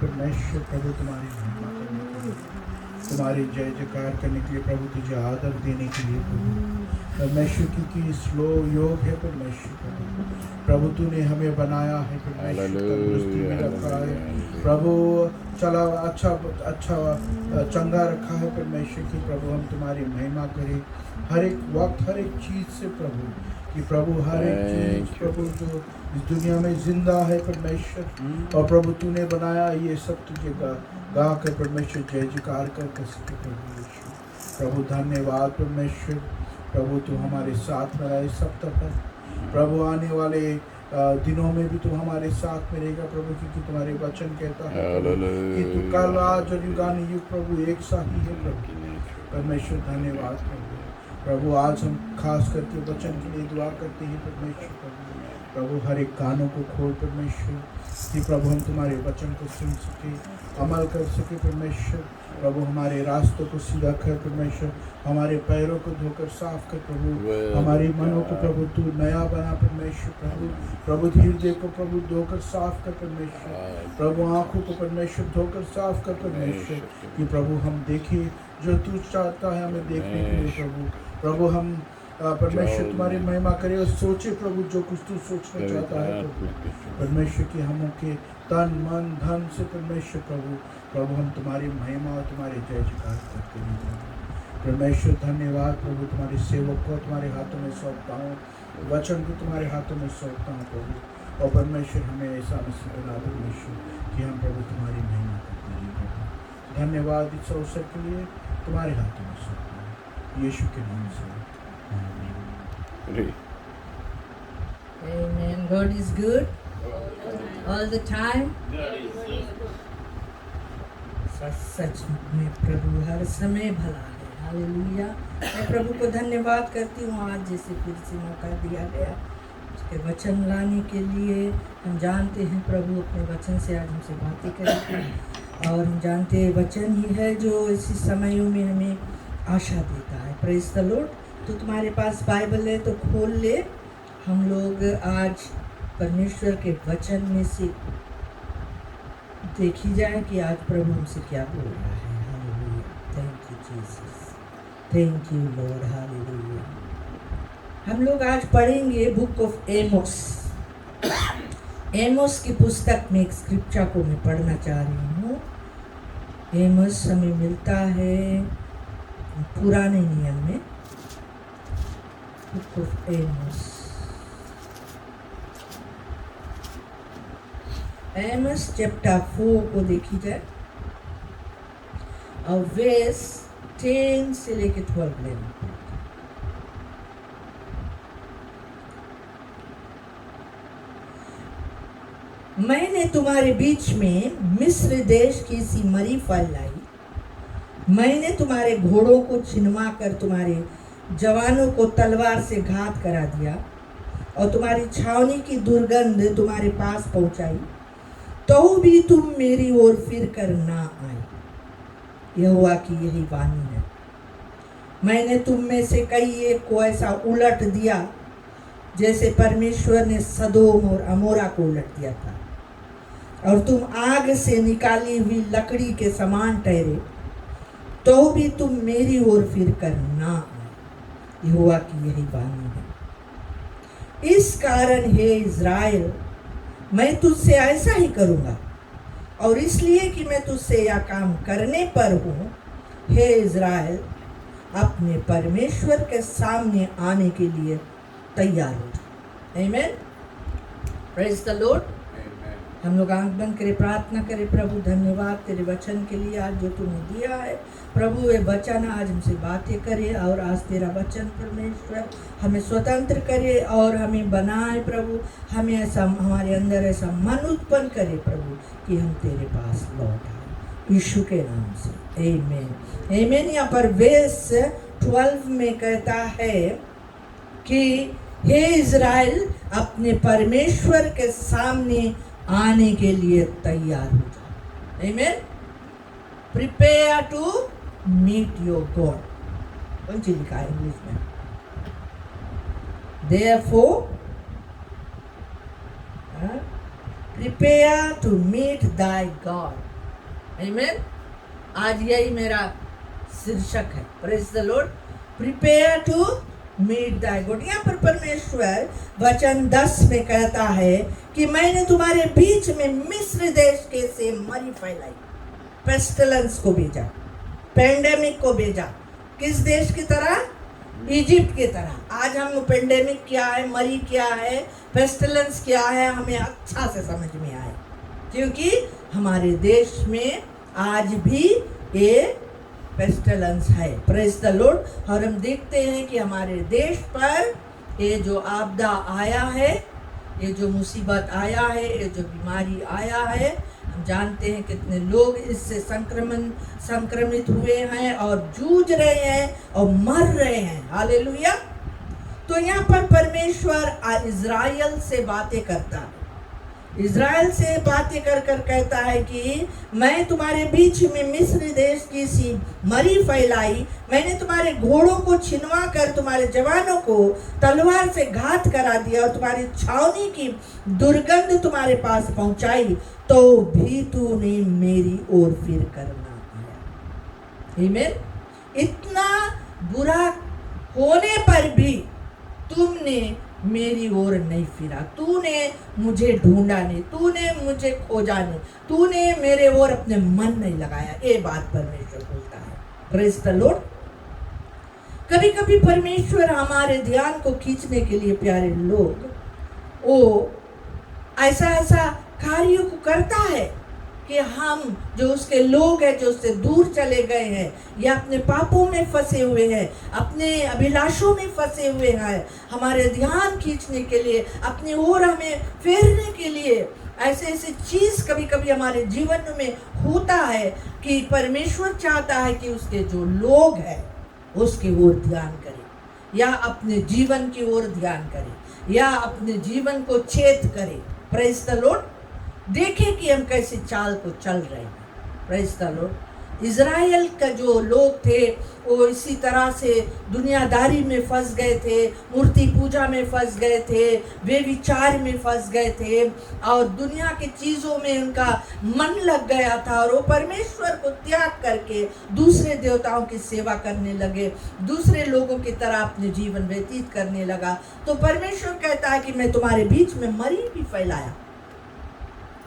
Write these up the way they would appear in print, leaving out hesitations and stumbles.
परमेश्वर प्रभु तुम्हारी महिमा करने के लिए, तुम्हारी जय जयकार करने के लिए प्रभु, तुझे आदर देने के लिए प्रभु परमेश्वर, क्योंकि इस योग है परमेश्वर प्रभु तूने हमें बनाया है परमेश्वर, तंदुरुस्ती में रखा है प्रभु, चला अच्छा चंगा रखा है परमेश्वर की प्रभु, हम तुम्हारी महिमा करें हर एक वक्त हर एक चीज़ से प्रभु, कि प्रभु हर एक चीज़ प्रभु जो इस दुनिया में जिंदा है परमेश्वर, और प्रभु तूने बनाया ये सब तुझे गा कर परमेश्वर जय जयकार कर सके प्रभु यीशु। प्रभु धन्यवाद परमेश्वर, प्रभु तू हमारे साथ में रहे सब तक प्रभु, आने वाले दिनों में भी तू हमारे साथ में रहेगा प्रभु, क्योंकि तुम्हारे वचन कहता है कि तू कल आज और युगानुयुग प्रभु एक सा ही है प्रभु परमेश्वर। धन्यवाद प्रभु, आज हम खास करके वचन के लिए दुआ करते हैं परमेश्वर प्रभु, हर एक कानों को खोल परमेश्वर, कि प्रभु हम तुम्हारे वचन को सुन सके, अमल कर सके परमेश्वर प्रभु, हमारे रास्तों को सीधा कर परमेश्वर, हमारे पैरों को धोकर साफ कर प्रभु, हमारे मनों को प्रभु तू नया बना परमेश्वर प्रभु, हृदय को प्रभु धोकर साफ कर परमेश्वर प्रभु, आँखों को परमेश्वर धोकर साफ कर परमेश्वर, कि प्रभु हम देखें जो तू चाहता है हमें देखने के लिए प्रभु, हम परमेश्वर तुम्हारी महिमा करे और सोचे प्रभु जो कुछ तू सोचना चाहता है परमेश्वर, की हम के तन मन धन से परमेश्वर प्रभु हम तुम्हारी महिमा और तुम्हारे जय जयकार करते हैं परमेश्वर। धन्यवाद प्रभु, तुम्हारे सेवक को तुम्हारे हाथों में सौंपता हूँ, वचन को तुम्हारे हाथों में सौंपता हूँ प्रभु, और परमेश्वर हमें ऐसा नसीब बना परमेश्वर, कि हम प्रभु तुम्हारी महिमा करते हैं प्रभु। धन्यवाद इस अवसर के लिए, तुम्हारे हाथों में सौंपता हूँ यीशु के नाम से। Amen. God is good all the time. सच में प्रभु हर समय भला है। हालेलुया। मैं प्रभु को धन्यवाद करती हूँ आज जैसे फिर से मौका दिया गया उसके वचन लाने के लिए। हम जानते हैं प्रभु अपने वचन से आज हमसे बातें करेंगे, और हम जानते हैं वचन ही है जो इसी समयों में हमें आशा देता है। Praise the Lord. तो तुम्हारे पास बाइबल है तो खोल ले। हम लोग आज परमेश्वर के वचन में से देखी जाए कि आज प्रभु हमसे क्या बोल रहा है। Hallelujah. Thank you Jesus, thank you Lord. Hallelujah. हम लोग आज पढ़ेंगे बुक ऑफ एमोस। एमोस की पुस्तक में एक स्क्रिप्चर को मैं पढ़ना चाह रही हूँ। एमोस हमें मिलता है पुराने नियम में, book of Amos. Amos chapter 4 को देखी जाए और वर्स 10 से लेकर 12 लेना। मैंने तुम्हारे बीच में मिस्र देश की सी मरी फल लाई, मैंने तुम्हारे घोड़ों को छिनवा कर तुम्हारे जवानों को तलवार से घात करा दिया, और तुम्हारी छावनी की दुर्गंध तुम्हारे पास पहुंचाई, तो भी तुम मेरी ओर फिर कर ना आए। यहोवा की यही वाणी है। मैंने तुम में से कई एक को ऐसा उलट दिया जैसे परमेश्वर ने सदोम और अमोरा को उलट दिया था, और तुम आग से निकाली हुई लकड़ी के समान ठहरे, तो भी तुम मेरी ओर फिर कर ना आए। यहोवा की यही वाणी है। इस कारण हे इज़राइल, मैं तुझसे ऐसा ही करूँगा, और इसलिए कि मैं तुझसे यह काम करने पर हूँ, हे इज़राइल, अपने परमेश्वर के सामने आने के लिए तैयार हो जाओ। आमीन। Praise the Lord. हम लोग आंख बंद करें, प्रार्थना करें। प्रभु धन्यवाद तेरे वचन के लिए आज जो तूने दिया है प्रभु। ये वचन आज हमसे बातें करे, और आज तेरा वचन परमेश्वर हमें स्वतंत्र करे और हमें बनाए प्रभु। हमें ऐसा, हमारे अंदर ऐसा मन उत्पन्न करे प्रभु कि हम तेरे पास लौट आए यीशु के नाम से। आमीन, आमीन। यहाँ पर वर्स 12 में कहता है कि हे इज़राइल, अपने परमेश्वर के सामने आने के लिए तैयार हो जाओ। आमीन। Prepare to meet your God. कौन सी लिखा है इंग्लिश में? Therefore, prepare to meet thy God। आमीन। आज यही मेरा शीर्षक है, praise the Lord, prepare to meet the God. यहाँ पर परमेश्वर वचन 10 में कहता है कि मैंने तुम्हारे बीच में मिस्र देश के से मरी फैलाई, पेस्टिलेंस को भेजा, पेंडेमिक को भेजा। किस देश की तरह? इजिप्ट की तरह। आज हम पेंडेमिक क्या है, मरी क्या है, पेस्टिलेंस क्या है, हमें अच्छा से समझ में आए, क्योंकि हमारे देश में आज भी ये पेस्टिलेंस है, प्रेज द लॉर्ड। और हम देखते हैं कि हमारे देश पर ये जो आपदा आया है, ये जो मुसीबत आया है, ये जो बीमारी आया है, हम जानते हैं कितने लोग इससे संक्रमित हुए हैं और जूझ रहे हैं और मर रहे हैं। हालेलुया। तो यहाँ पर परमेश्वर इज़राइल से बातें करता है, इज़राइल से बातें कर कर कहता है कि मैं तुम्हारे बीच में मिस्र देश की सी मरी फैलाई, मैंने तुम्हारे घोड़ों को छिनवा कर तुम्हारे जवानों को तलवार से घात करा दिया और तुम्हारी छावनी की दुर्गंध तुम्हारे पास पहुंचाई, तो भी तूने मेरी ओर फिर करना आया। आमीन। इतना बुरा होने पर भी तुमने मेरी ओर नहीं फिरा, तूने मुझे ढूंढा नहीं, तूने मुझे खोजा नहीं, तूने मेरे ओर अपने मन नहीं लगाया। ये बात परमेश्वर बोलता है, प्रेज द लॉर्ड। कभी कभी परमेश्वर हमारे ध्यान को खींचने के लिए, प्यारे लोग, वो ऐसा कार्यों को करता है कि हम जो उसके लोग हैं, जो उससे दूर चले गए हैं या अपने पापों में फंसे हुए हैं, अपने अभिलाषों में फंसे हुए हैं, हमारे ध्यान खींचने के लिए, अपनी ओर हमें फेरने के लिए ऐसे चीज़ कभी कभी हमारे जीवन में होता है कि परमेश्वर चाहता है कि उसके जो लोग हैं उसकी ओर ध्यान करें या अपने जीवन की ओर ध्यान करें या अपने जीवन को चेत करें। Praise the Lord. देखें कि हम कैसे चाल को चल रहे हैं, प्रेज द लॉर्ड। इज़राइल का जो लोग थे वो इसी तरह से दुनियादारी में फंस गए थे, मूर्ति पूजा में फंस गए थे, वे विचार में फंस गए थे और दुनिया की चीज़ों में उनका मन लग गया था और वो परमेश्वर को त्याग करके दूसरे देवताओं की सेवा करने लगे, दूसरे लोगों की तरह अपने जीवन व्यतीत करने लगा। तो परमेश्वर कहता है कि मैं तुम्हारे बीच में मरी भी फैलाया।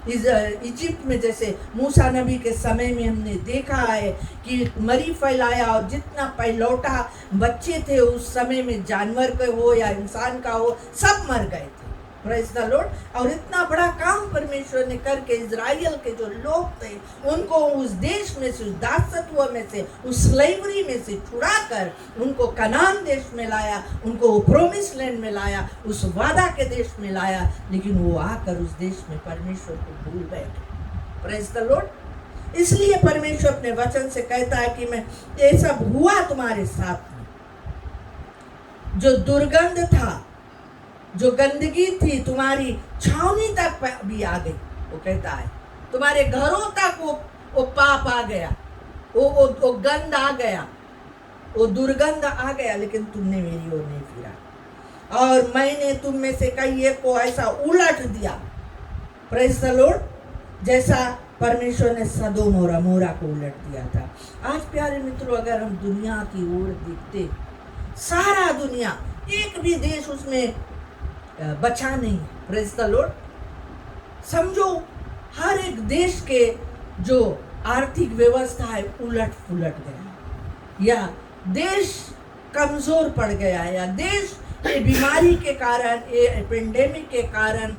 इजिप्ट में जैसे मूसा नबी के समय में हमने देखा है कि मरी फैलाया और जितना पहिलौठा बच्चे थे उस समय में, जानवर के हो या इंसान का हो, सब मर गए थे, प्रेज द लॉर्ड। और इतना बड़ा काम परमेश्वर ने करके इज़राइल के जो लोग थे उनको उस देश में से, उस दासत्व में से, उस स्लेवरी में से छुड़ाकर उनको कनान देश में लाया, उनको प्रोमिस लैंड में लाया, उस वादा के देश में लाया। लेकिन वो आकर उस देश में परमेश्वर को भूल बैठे, प्रेज द लॉर्ड। इसलिए परमेश्वर अपने वचन से कहता है कि मैं ये सब हुआ तुम्हारे साथ में, जो दुर्गंध था, जो गंदगी थी तुम्हारी छावनी तक भी आ गई। वो कहता है तुम्हारे घरों तक वो पाप आ गया, वो गंद आ गया, वो दुर्गंध आ गया, लेकिन तुमने मेरी ओर नहीं फिरा और मैंने तुम में से कई एक को ऐसा उलट दिया, प्रेज द लॉर्ड, जैसा परमेश्वर ने सदोम और अमोरा को उलट दिया था। आज प्यारे मित्रों, अगर हम दुनिया की ओर देखते, सारा दुनिया, एक भी देश उसमें बचा नहीं, प्रेज द लॉर्ड। समझो हर एक देश के जो आर्थिक व्यवस्था है उलट पुलट गया, या देश कमजोर पड़ गया है, या देश ये बीमारी के कारण, ये एपिडेमिक के कारण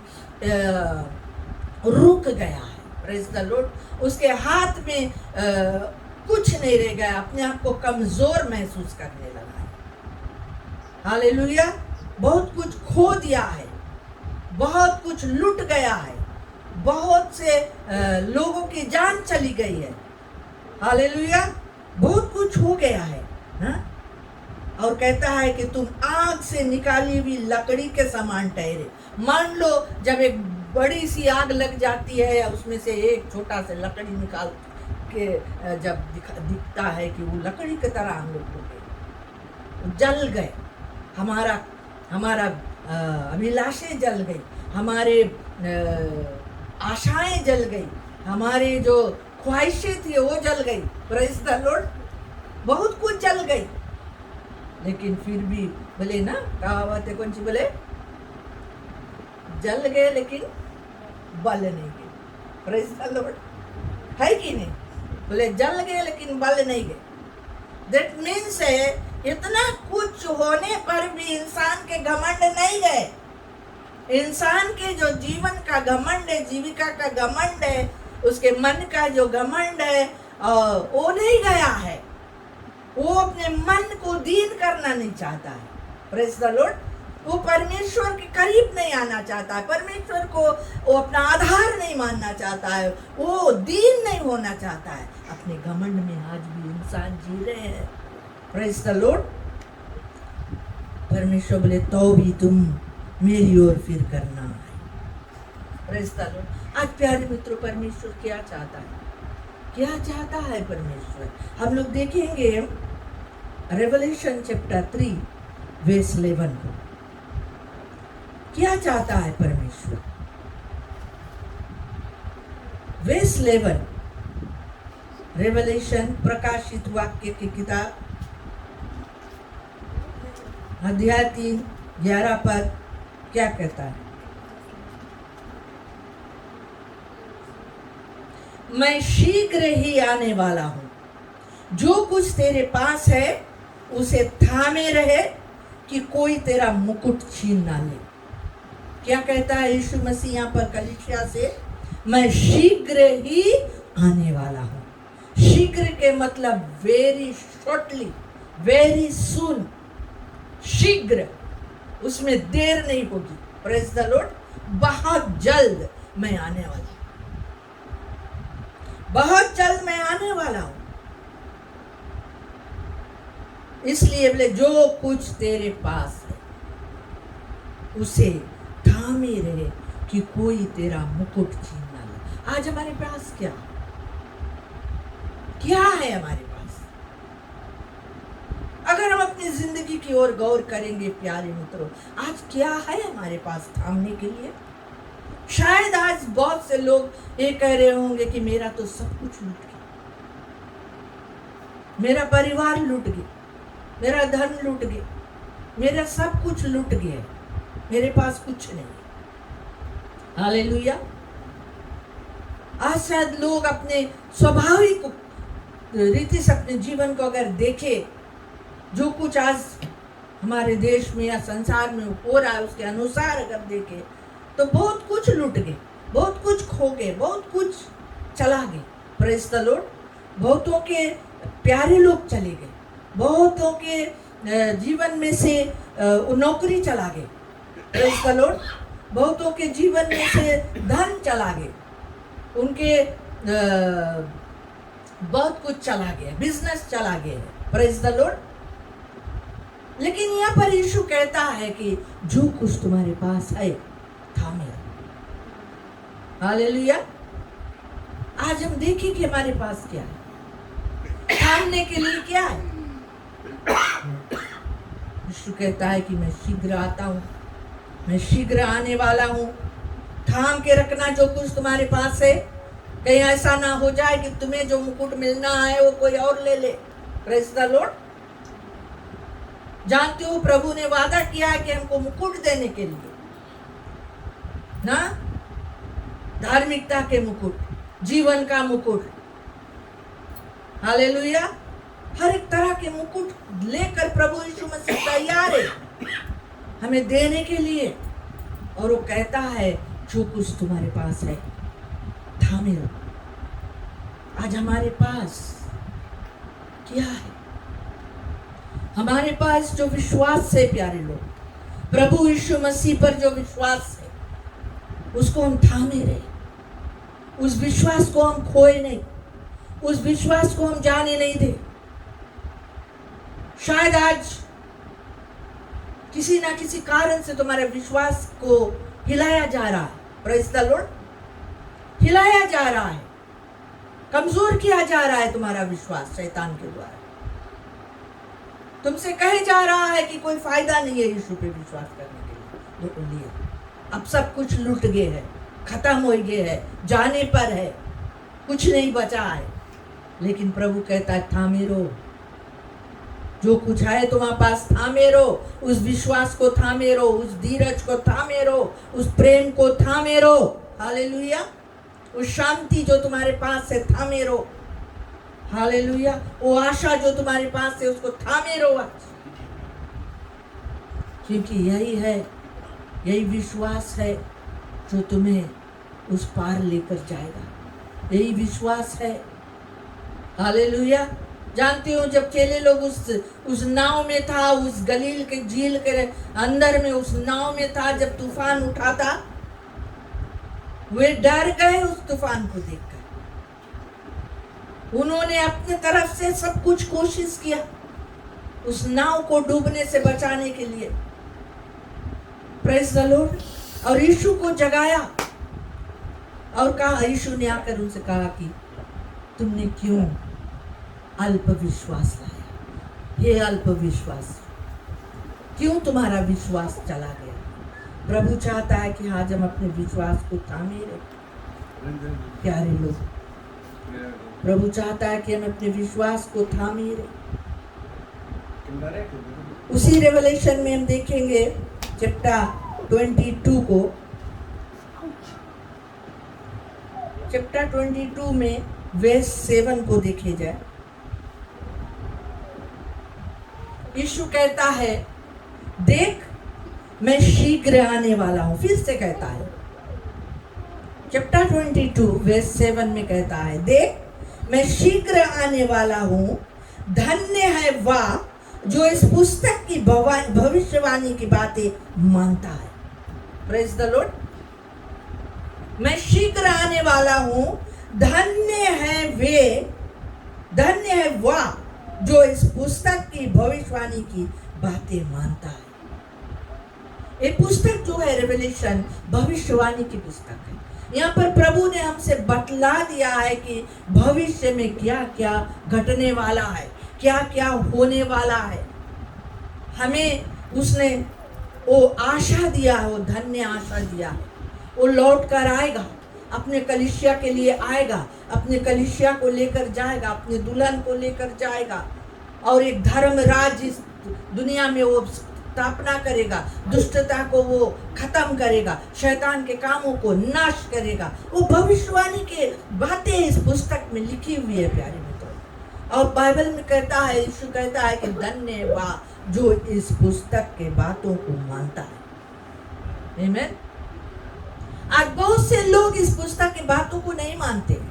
रुक गया है, प्रेज द लॉर्ड। उसके हाथ में कुछ नहीं रह गया, अपने आप को कमजोर महसूस करने लगा है। हालेलुया। बहुत कुछ खो दिया है, बहुत कुछ लुट गया है, बहुत से लोगों की जान चली गई है। हालेलुया। बहुत कुछ हो गया है ना? और कहता है कि तुम आग से निकाली हुई लकड़ी के समान ठहरे। मान लो जब एक बड़ी सी आग लग जाती है, उसमें से एक छोटा सा लकड़ी निकाल के जब दिखता है कि वो लकड़ी की तरह हम लोग हो गए, जल गए, हमारा अभिलाषें जल गई, हमारे आशाएं जल गई, हमारे जो ख्वाहिशें थी वो जल गई, प्रेज द लॉर्ड, बहुत कुछ जल गई, लेकिन फिर भी बोले ना, कहावत है कौन सी बोले, जल गए लेकिन बल नहीं गए, प्रेज द लॉर्ड, है कि नहीं? बोले जल गए लेकिन बल नहीं गए। दैट मीन्स है इतना कुछ होने पर भी इंसान के घमंड नहीं गए। इंसान के जो जीवन का घमंड है, जीविका का घमंड है, उसके मन का जो घमंड है वो नहीं गया है। वो अपने मन को दीन करना नहीं चाहता है, प्रेज द लॉर्ड। वो परमेश्वर के करीब नहीं आना चाहता है, परमेश्वर को वो अपना आधार नहीं मानना चाहता है, वो दीन नहीं होना चाहता है। अपने घमंड में आज भी इंसान जी रहे हैं, प्रेज द लॉर्ड। परमेश्वर बोले तो भी तुम मेरी ओर फिर करना है, प्रेज द लॉर्ड। आज प्यारे मित्रों, परमेश्वर क्या चाहता है? क्या चाहता है परमेश्वर? हम लोग देखेंगे रेवलेशन चैप्टर 3 वर्स 11 को। क्या चाहता है परमेश्वर? वर्स 11, रेवलेशन प्रकाशित वाक्य की किताब अध्याय 3 11 पद क्या कहता है? मैं शीघ्र ही आने वाला हूं, जो कुछ तेरे पास है उसे थामे रहे कि कोई तेरा मुकुट छीन ना ले। क्या कहता है यीशु मसीह यहाँ पर कलीसिया से? मैं शीघ्र ही आने वाला हूं। शीघ्र के मतलब वेरी शॉर्टली, वेरी सून, शीघ्र, उसमें देर नहीं होगी, प्रेज द लॉर्ड। बहुत जल्द मैं आने वाला हूं, बहुत जल्द मैं आने वाला हूं। इसलिए बोले जो कुछ तेरे पास है उसे थामे रहे कि कोई तेरा मुकुट छीन ना ले। आज हमारे पास क्या है? हमारे पास अगर हम अपनी जिंदगी की ओर गौर करेंगे प्यारे मित्रों, आज क्या है हमारे पास थामने के लिए? शायद आज बहुत से लोग ये कह रहे होंगे कि मेरा तो सब कुछ लूट गया, मेरा परिवार लूट गया, मेरा धन लूट गया, मेरा सब कुछ लूट गया, मेरे पास कुछ नहीं। हालेलुया। आज शायद लोग अपने स्वाभाविक रीति से अपने जीवन को अगर देखे, जो कुछ आज हमारे देश में या संसार में हो रहा है उसके अनुसार अगर देखे तो बहुत कुछ लूट गए, बहुत कुछ खो गए, बहुत कुछ चला गए, प्रेज द लॉर्ड। बहुतों के प्यारे लोग चले गए, बहुतों के जीवन में से नौकरी चला गई, प्रेज द लॉर्ड। बहुतों के जीवन में से धन चला गए, उनके बहुत कुछ चला गया, बिजनेस चला गया, प्रेज द लॉर्ड। लेकिन यहाँ पर यीशु कहता है कि जो कुछ तुम्हारे पास है थामे रखो। हालेलुया। आज हम देखें कि हमारे पास क्या है, थामने के लिए क्या है। यीशु कहता है कि मैं शीघ्र आता हूं, मैं शीघ्र आने वाला हूं। थाम के रखना जो कुछ तुम्हारे पास है, कहीं ऐसा ना हो जाए कि तुम्हें जो मुकुट मिलना है वो कोई और ले ले, प्रेज द लॉर्ड। जानते हो प्रभु ने वादा किया है कि हमको मुकुट देने के लिए ना, धार्मिकता के मुकुट, जीवन का मुकुट, हालेलुया। हर एक तरह के मुकुट लेकर प्रभु यीशु मसीह तैयार है हमें देने के लिए। और वो कहता है जो कुछ तुम्हारे पास है थामे रखो। आज हमारे पास क्या है? हमारे पास जो विश्वास है प्यारे लोग, प्रभु यीशु मसीह पर जो विश्वास है उसको हम थामे रहे, उस विश्वास को हम खोए नहीं, उस विश्वास को हम जाने नहीं दे। शायद आज किसी ना किसी कारण से तुम्हारे विश्वास को हिलाया जा रहा है, प्रेज द लॉर्ड, हिलाया जा रहा है, कमजोर किया जा रहा है तुम्हारा विश्वास शैतान के द्वारा। तुमसे कहे जा रहा है कि कोई फायदा नहीं है यीशु पे विश्वास करने के लिए, अब सब कुछ लूट गए है, खत्म हो गए है, जाने पर है, कुछ नहीं बचा है, लेकिन प्रभु कहता है थामे रहो, जो कुछ है तुम्हारे पास थामे रहो, उस विश्वास को थामे रहो, उस धीरज को थामे रहो, उस प्रेम को थामे रहो। हालेलुया। उस शांति जो तुम्हारे पास है थामे रहो। हालेलुया। वो आशा जो तुम्हारे पास है उसको थामे रहो आज, क्योंकि यही है, यही विश्वास है जो तुम्हें उस पार लेकर जाएगा। यही विश्वास है। हालेलुया। जानते हो जब चेले लोग उस नाव में था, उस गलील के झील के अंदर में उस नाव में था, जब तूफान उठा था, वे डर गए उस तूफान को देखकर। उन्होंने अपने तरफ से सब कुछ कोशिश किया उस नाव को डूबने से बचाने के लिए। Praise the Lord. और यीशु को जगाया और कहा, यीशु ने आकर उनसे कहा कि तुमने क्यों अल्प विश्वास लाया? ये अल्प विश्वास, क्यों तुम्हारा विश्वास चला गया? प्रभु चाहता है कि आज हम अपने विश्वास को थामे रखें। प्यारे लोग, प्रभु चाहता है कि हम अपने विश्वास को थामे रखें। उसी रेवलेशन में हम देखेंगे चैप्टर 22 को। चैप्टर 22 में वर्स 7 को देखे जाए। यीशु कहता है, देख मैं शीघ्र आने वाला हूं। फिर से कहता है, चैप्टर 22 वर्स 7 में कहता है, देख मैं शीघ्र आने वाला हूं। धन्य है वह जो इस पुस्तक की भविष्यवाणी की बातें मानता है। Praise the Lord. मैं शीघ्र आने वाला हूं। धन्य है वह जो इस पुस्तक की भविष्यवाणी की बातें मानता है। ये पुस्तक जो है रेवलेशन, भविष्यवाणी की पुस्तक है। यहाँ पर प्रभु ने हमसे बतला दिया है कि भविष्य में क्या क्या घटने वाला है, क्या क्या होने वाला है। हमें उसने वो आशा दिया है, वो धन्य आशा दिया है। वो लौट कर आएगा, अपने कलीसिया के लिए आएगा, अपने कलीसिया को लेकर जाएगा, अपने दुल्हन को लेकर जाएगा, और एक धर्म राज्य इस दुनिया में वो स्थापना करेगा। दुष्टता को वो खत्म करेगा, शैतान के कामों को नाश करेगा। वो भविष्यवाणी के बातें इस पुस्तक में लिखी हुई है प्यारे मित्रों। और बाइबल में कहता है, यीशु कहता है कि धन्य वह जो इस पुस्तक के बातों को मानता है। आमीन। आज बहुत से लोग इस पुस्तक की बातों को नहीं मानते,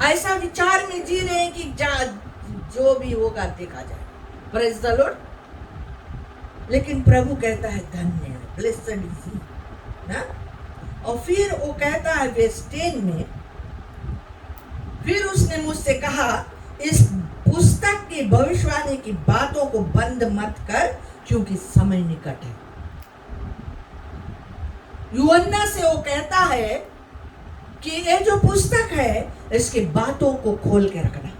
ऐसा विचार में जी रहे हैं कि जो भी होगा देखा जाए। Praise the lord. लेकिन प्रभु कहता है धन्य है, ब्लेस्ड इज ही ना। और फिर वो कहता है वर्स 10 में, फिर उसने मुझसे कहा, इस पुस्तक की भविष्यवाणी की बातों को बंद मत कर, क्योंकि समय निकट है। यूहन्ना से वो कहता है कि ये जो पुस्तक है, इसके बातों को खोल के रखना,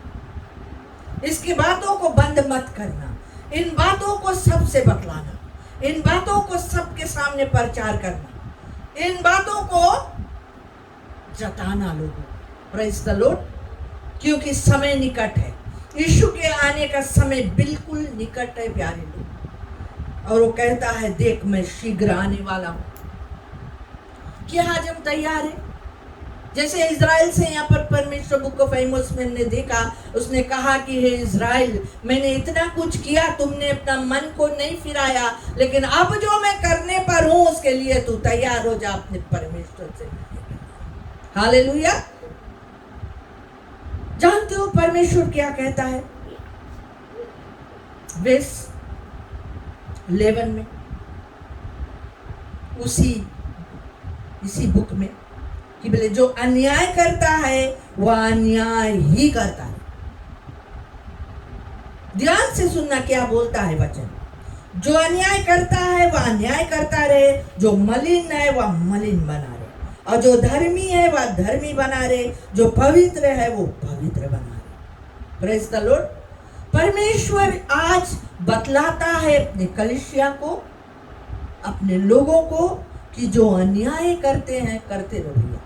इसकी बातों को बंद मत करना, इन बातों को सबसे बतलाना, इन बातों को सबके सामने प्रचार करना, इन बातों को जताना लोगों। Praise the Lord. क्योंकि समय निकट है, यीशु के आने का समय बिल्कुल निकट है प्यारे लोग। और वो कहता है, देख मैं शीघ्र आने वाला हूं। क्या आज हम तैयार हैं? जैसे इज़राइल से यहाँ पर परमेश्वर बुक ऑफ एमोस में हमने देखा, उसने कहा कि हे इज़राइल, मैंने इतना कुछ किया, तुमने अपना मन को नहीं फिराया, लेकिन अब जो मैं करने पर हूं उसके लिए तू तैयार हो जा अपने परमेश्वर से। हालेलुया। जानते हो परमेश्वर क्या कहता है वर्स 11 में, इसी बुक में, कि बोले जो अन्याय करता है वह अन्याय ही करता है। ध्यान से सुनना क्या बोलता है वचन। जो अन्याय करता है वह अन्याय करता रहे, जो मलिन है वह मलिन बना रहे, और जो धर्मी है वह धर्मी बना रहे, जो पवित्र है वो पवित्र बना रहे। Praise the Lord. परमेश्वर आज बतलाता है अपने कलीसिया को, अपने लोगों को, कि जो अन्याय करते हैं करते रहो।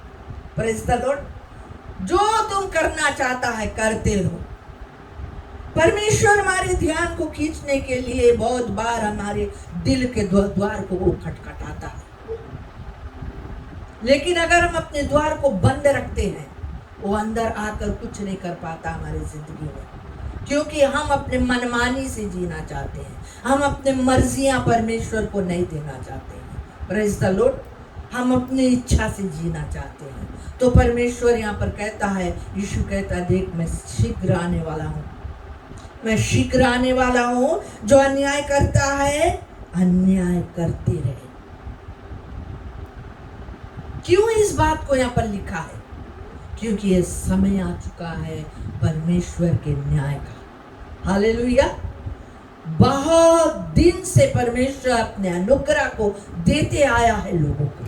Praise the Lord. जो तुम करना चाहता है करते रहो। परमेश्वर हमारे ध्यान को खींचने के लिए बहुत बार हमारे दिल के द्वार को वो खटखटाता है, लेकिन अगर हम अपने द्वार को बंद रखते हैं, वो अंदर आकर कुछ नहीं कर पाता हमारी जिंदगी में, क्योंकि हम अपने मनमानी से जीना चाहते हैं, हम अपने मर्जियां परमेश्वर को नहीं देना चाहते हैं। Praise the Lord. हम अपनी इच्छा से जीना चाहते हैं। तो परमेश्वर यहाँ पर कहता है, यीशु कहता है, देख मैं शीघ्र आने वाला हूँ, मैं शीघ्र आने वाला हूँ। जो अन्याय करता है अन्याय करते रहे। क्यों इस बात को यहाँ पर लिखा है? क्योंकि ये समय आ चुका है परमेश्वर के न्याय का। हालेलुया। बहुत दिन से परमेश्वर अपने अनुग्रह को देते आया है लोगों को,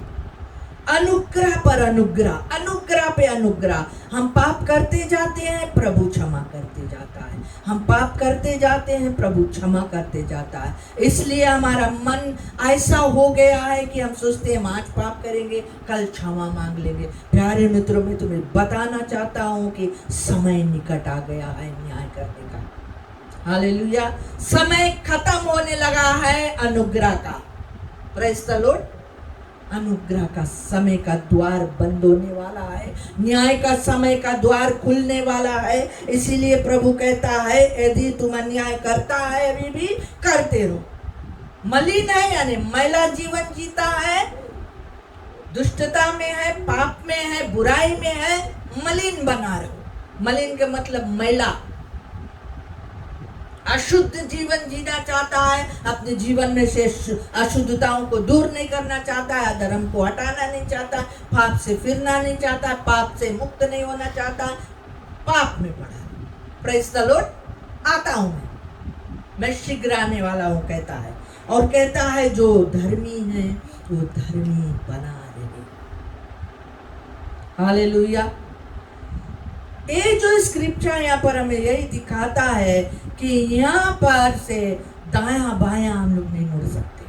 अनुग्रह पर अनुग्रह, अनुग्रह पे अनुग्रह। हम पाप करते जाते हैं, प्रभु क्षमा करते जाता है। हम पाप करते जाते हैं, प्रभु क्षमा करते जाता है। इसलिए हमारा मन ऐसा हो गया है कि हम सोचते हैं हम आज पाप करेंगे, कल क्षमा मांग लेंगे। प्यारे मित्रों, मैं तुम्हें बताना चाहता हूँ कि समय निकट आ गया है न्याय करने का। हालेलुया। समय खत्म होने लगा है अनुग्रह का। Praise the Lord. अनुग्रह का समय का द्वार बंद होने वाला है, न्याय का समय का द्वार खुलने वाला है। इसीलिए प्रभु कहता है, यदि तुम अन्याय करता है अभी भी करते रहो। मलिन है यानी मैला जीवन जीता है, दुष्टता में है, पाप में है, बुराई में है, मलिन बना रहो। मलिन का मतलब मैला, अशुद्ध जीवन जीना चाहता है, अपने जीवन में से अशुद्धताओं को दूर नहीं करना चाहता है, अधर्म को हटाना नहीं चाहता, पाप से फिरना नहीं चाहता, पाप से मुक्त नहीं होना चाहता, पाप में पड़ा है। Praise the Lord. आता हूं मैं शीघ्र आने वाला हूं कहता है। और कहता है जो धर्मी है वो धर्मी बना रहे। हालेलुया। ये जो स्क्रिप्चर यहाँ पर हमें यही दिखाता है कि यहाँ पर से दायां बायां हम लोग नहीं मुड़ सकते।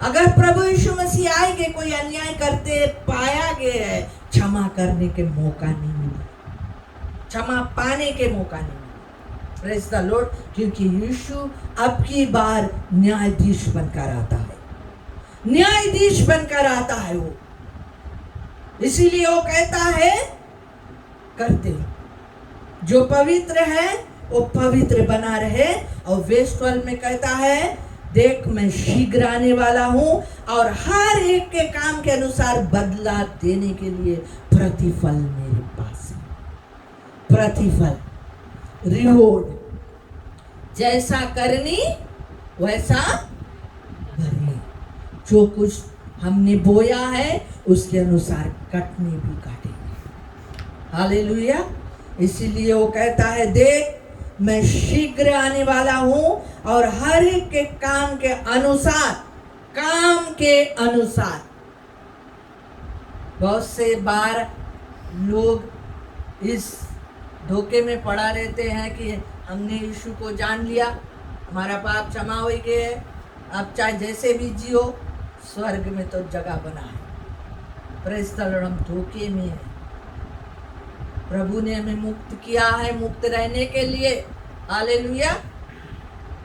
अगर प्रभु यीशु मसीह आएंगे, कोई अन्याय करते पाया गया है, क्षमा करने के मौका नहीं मिला, क्षमा पाने के मौका नहीं मिला। Praise the Lord. क्योंकि यीशु अब की बार न्यायाधीश बनकर आता है, न्यायाधीश बनकर आता है वो। इसीलिए वो कहता है करते रहो। जो पवित्र है वो पवित्र बना रहे। और वेस्ट 12 में कहता है, देख मैं शीघ्र आने वाला हूं और हर एक के काम के अनुसार बदला देने के लिए प्रतिफल मेरे पास है। प्रतिफल, रिवॉर्ड, जैसा करनी वैसा भरनी। जो कुछ हमने बोया है उसके अनुसार कटने भी काटेंगे। हालेलुया। इसीलिए वो कहता है, देख मैं शीघ्र आने वाला हूं और हर एक के काम के अनुसार, काम के अनुसार। बहुत से बार लोग इस धोखे में पड़ा रहते हैं कि हमने यीशु को जान लिया, हमारा पाप क्षमा हो गया है, अब चाहे जैसे भी जियो, स्वर्ग में तो जगह बना है। Praise the Lord. हम धोखे में हैं। प्रभु ने हमें मुक्त किया है, मुक्त रहने के लिए। हालेलुया।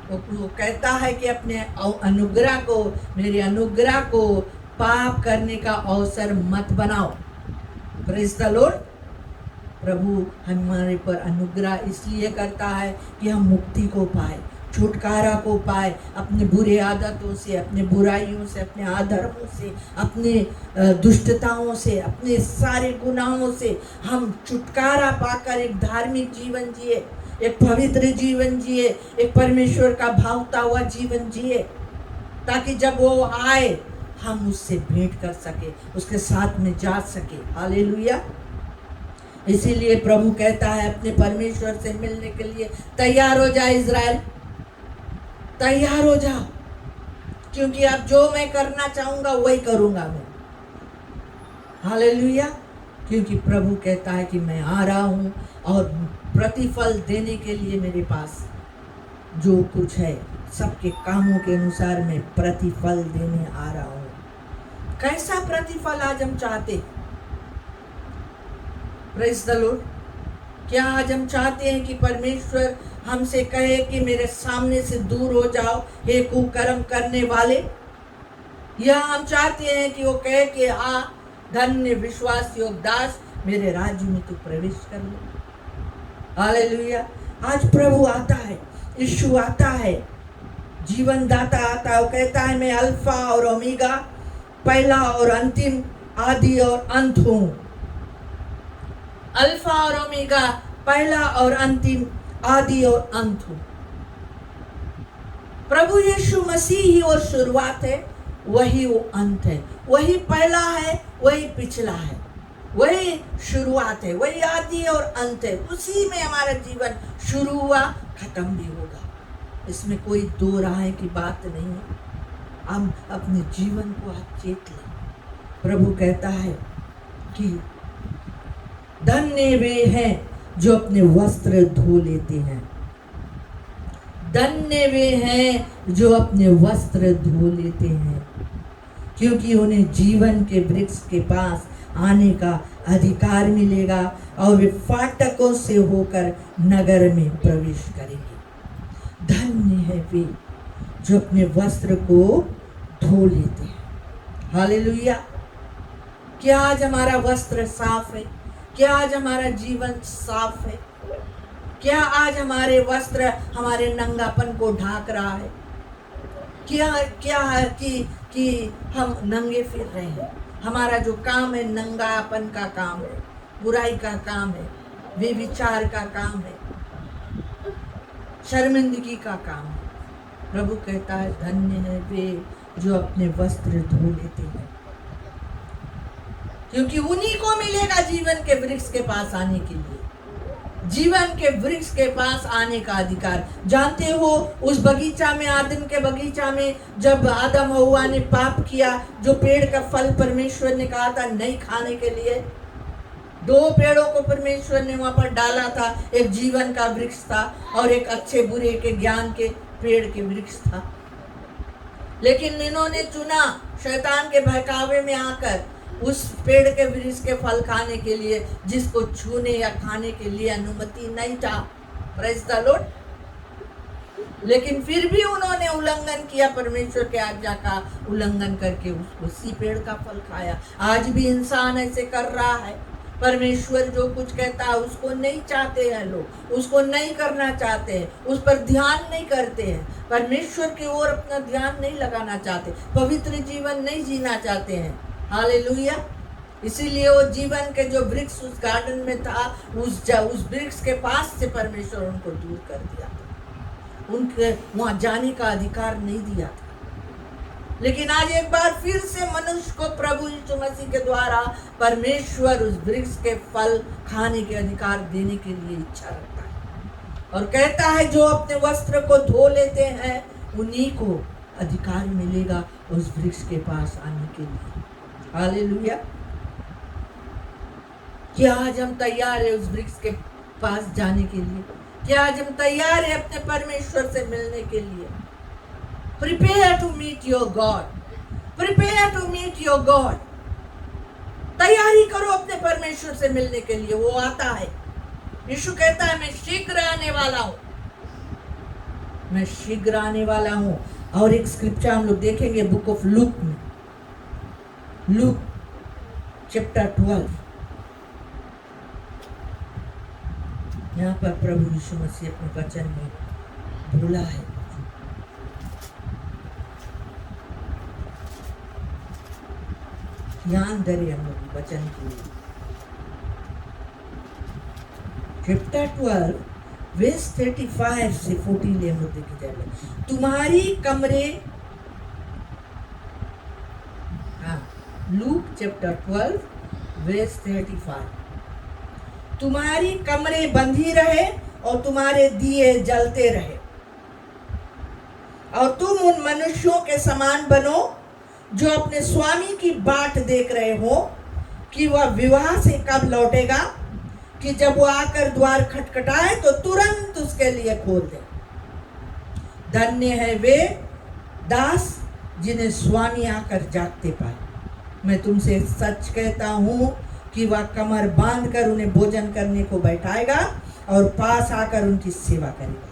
वो कहता है कि अपने अनुग्रह को, मेरे अनुग्रह को पाप करने का अवसर मत बनाओ। Praise the Lord. प्रभु हमारे पर अनुग्रह इसलिए करता है कि हम मुक्ति को पाए, छुटकारा को पाए, अपने बुरे आदतों से, अपने बुराइयों से, अपने अधर्मों से, अपने दुष्टताओं से, अपने सारे गुनाहों से हम छुटकारा पाकर एक धार्मिक जीवन जिए, एक पवित्र जीवन जिए, एक परमेश्वर का भावता हुआ जीवन जिए, ताकि जब वो आए हम उससे भेंट कर सके, उसके साथ में जा सके। हालेलुया। इसीलिए प्रभु कहता है अपने परमेश्वर से मिलने के लिए तैयार हो जाए इज़राइल, तैयार हो जाओ, क्योंकि अब जो मैं करना चाहूंगा वही करूंगा मैं। हालेलुया। क्योंकि प्रभु कहता है कि मैं आ रहा हूं और प्रतिफल देने के लिए मेरे पास जो कुछ है, सबके कामों के अनुसार मैं प्रतिफल देने आ रहा हूं। कैसा प्रतिफल आज हम चाहते? Praise the Lord. क्या आज हम चाहते हैं कि परमेश्वर हमसे कहे कि मेरे सामने से दूर हो जाओ हे कुकर्म करने वाले, या हम चाहते हैं कि वो कहे कि हाँ धन्य विश्वास योग दास, मेरे राज्य में तू प्रवेश कर ले। हालेलुया। आज प्रभु आता है, यीशु आता है, जीवन दाता आता है। वो कहता है मैं अल्फा और ओमेगा, पहला और अंतिम, आदि और अंत हूं। अल्फा और ओमेगा, पहला और अंतिम, आदि और अंत हूं। प्रभु यीशु मसीह ही वो शुरुआत है, वही वो अंत है, वही पहला है, वही पिछला है, वही शुरुआत है, वही आदि और अंत है। उसी में हमारा जीवन शुरू हुआ, खत्म भी होगा। इसमें कोई दो राय की बात नहीं है। हम अपने जीवन को आज चेत लें। प्रभु कहता है कि धन्य वे हैं जो अपने वस्त्र धो लेते हैं, धन्य वे हैं जो अपने वस्त्र धो लेते हैं, क्योंकि उन्हें जीवन के वृक्ष के पास आने का अधिकार मिलेगा और वे फाटकों से होकर नगर में प्रवेश करेंगे। धन्य है वे जो अपने वस्त्र को धो लेते हैं। हालेलुया। क्या आज हमारा वस्त्र साफ है? क्या आज हमारा जीवन साफ है? क्या आज हमारे वस्त्र हमारे नंगापन को ढाक रहा है? क्या है कि हम नंगे फिर रहे हैं? हमारा जो काम है नंगापन का काम है, बुराई का काम है, व्यभिचार का काम है, शर्मिंदगी का काम है। प्रभु कहता है धन्य है वे जो अपने वस्त्र धो लेते हैं, क्योंकि उन्हीं को मिलेगा जीवन के वृक्ष के पास आने के लिए, जीवन के वृक्ष के पास आने का अधिकार। जानते हो उस बगीचा में, आदम के बगीचा में, जब आदम हव्वा ने पाप किया, जो पेड़ का फल परमेश्वर ने कहा था नहीं खाने के लिए, दो पेड़ों को परमेश्वर ने वहां पर डाला था। एक जीवन का वृक्ष था और एक अच्छे बुरे के ज्ञान के पेड़ के वृक्ष था। लेकिन इन्होंने चुना शैतान के बहकावे में आकर उस पेड़ के वृक्ष के फल खाने के लिए, जिसको छूने या खाने के लिए अनुमति नहीं था। Praise the lord. लेकिन फिर भी उन्होंने उल्लंघन किया, परमेश्वर के आज्ञा का उल्लंघन करके उसी पेड़ का फल खाया। आज भी इंसान ऐसे कर रहा है। परमेश्वर जो कुछ कहता है उसको नहीं चाहते हैं लोग, उसको नहीं करना चाहते हैं, उस पर ध्यान नहीं करते हैं, परमेश्वर की ओर अपना ध्यान नहीं लगाना चाहते, पवित्र जीवन नहीं जीना चाहते हैं। हालेलुया। इसीलिए वो जीवन के जो वृक्ष उस गार्डन में था, उस वृक्ष के पास से परमेश्वर उनको दूर कर दिया था, उनके वहां जाने का अधिकार नहीं दिया था। लेकिन आज एक बार फिर से मनुष्य को प्रभु यीशु मसीह के द्वारा परमेश्वर उस वृक्ष के फल खाने के अधिकार देने के लिए इच्छा रखता है और कहता है जो अपने वस्त्र को धो लेते हैं उन्हीं को अधिकार मिलेगा उस वृक्ष के पास आने के लिए। हालेलुया। क्या आज हम तैयार है उस वृक्ष के पास जाने के लिए? क्या आज हम तैयार है अपने परमेश्वर से मिलने के लिए? Prepare to meet your God. Prepare to meet your God. तैयारी करो अपने परमेश्वर से मिलने के लिए, वो आता है। यीशु कहता है मैं शीघ्र आने वाला हूँ, मैं शीघ्र आने वाला हूँ। और एक स्क्रिप्चर हम लोग देखेंगे बुक ऑफ लूक में, लूक चैप्टर 12। यहाँ पर प्रभु यीशु मसीह अपने वचन में बोला है, ध्यान धरे हम लोग वचन के लिए। चैप्टर 12 वर्स 35 से 40 ले हम लोग देखे जाएंगे। तुम्हारी कमरे, लूक चैप्टर 12 वर्स 35, तुम्हारी कमरे बंधी रहे और तुम्हारे दिए जलते रहे और तुम उन मनुष्यों के समान बनो जो अपने स्वामी की बाट देख रहे हो कि वह विवाह से कब लौटेगा, कि जब वो आकर द्वार खटखटाए तो तुरंत उसके लिए खोल दे। धन्य है वे दास जिन्हें स्वामी आकर जागते पाए। मैं तुमसे सच कहता हूँ कि वह कमर बांध कर उन्हें भोजन करने को बैठाएगा और पास आकर उनकी सेवा करेगा।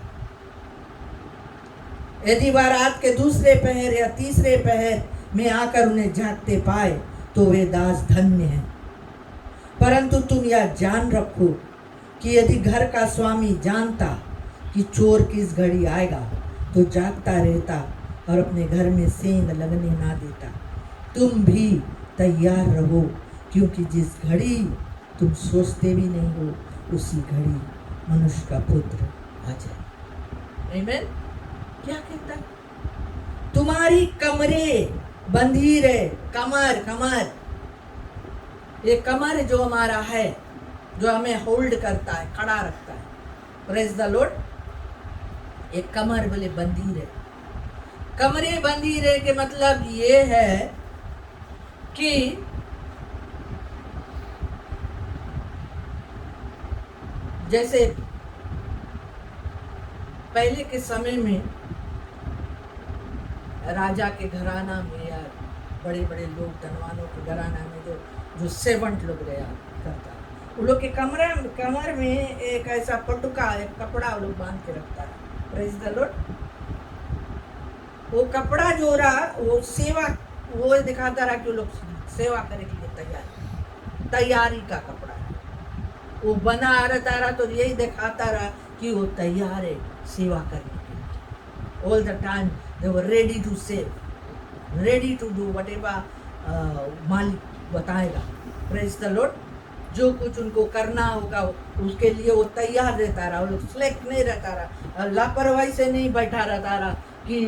यदि वह रात के दूसरे पहर या तीसरे पहर में आकर उन्हें जागते पाए तो वे दास धन्य हैं। परंतु तुम यह जान रखो कि यदि घर का स्वामी जानता कि चोर किस घड़ी आएगा तो जागता रहता और अपने घर में सेंध लगने ना देता। तुम भी तैयार रहो, क्योंकि जिस घड़ी तुम सोचते भी नहीं हो उसी घड़ी मनुष्य का पुत्र आ जाए। आमीन। क्या कहता है? तुम्हारी कमरे बंधी रहे। कमर, कमर, ये कमर जो हमारा है, जो हमें होल्ड करता है, खड़ा रखता है। Praise the Lord. एक कमर बोले बंधी रहे। कमरे बंधी रहे के मतलब ये है कि जैसे पहले के समय में राजा के घराना में या बड़े बड़े लोग धनवानों के घराना में जो सेवंट लोग रहा करता, वो लोग के कमर में एक ऐसा पटुका, एक कपड़ा वो लोग बांध के रखता है। Praise the Lord. वो कपड़ा जो रहा वो सेवा, वो दिखाता रहा कि वो लोग सेवा करने के लिए तैयारी का कपड़ा है। वो बना रहता रहा तो यही दिखाता रहा कि वो तैयार है सेवा करने के लिए। All the time they were ready to serve, ready to do whatever मालिक बताएगा। Praise the Lord. जो कुछ उनको करना होगा उसके लिए वो तैयार रहता रहा। वो लोग स्लेक्ट नहीं रहता रहा, लापरवाही से नहीं बैठा रहता रहा कि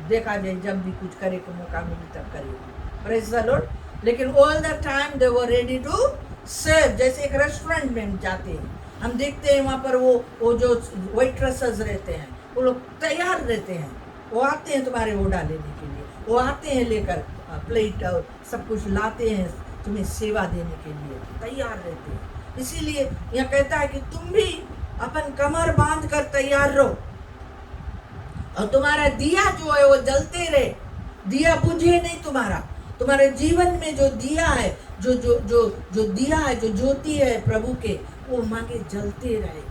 देखा जाए जब भी कुछ करे को मौका मिले तब करेगा। Praise the lord. लेकिन all the time they were ready to serve. जैसे एक रेस्टोरेंट में हम जाते हैं, हम देखते हैं वहाँ पर वो जो वेट्रेसेस रहते हैं वो लोग तैयार रहते हैं। वो आते हैं तुम्हारे ऑर्डर लेने के लिए, वो आते हैं लेकर प्लेट और सब कुछ लाते हैं तुम्हें सेवा देने के लिए, तैयार रहते हैं। इसीलिए यह कहता है कि तुम भी अपन कमर बांध कर तैयार रहो और तुम्हारा दिया जो है वो जलते रहे। दिया बुझे नहीं तुम्हारे जीवन में जो दिया है, जो दिया है, जो ज्योति है प्रभु के, वो मांगे जलते रहे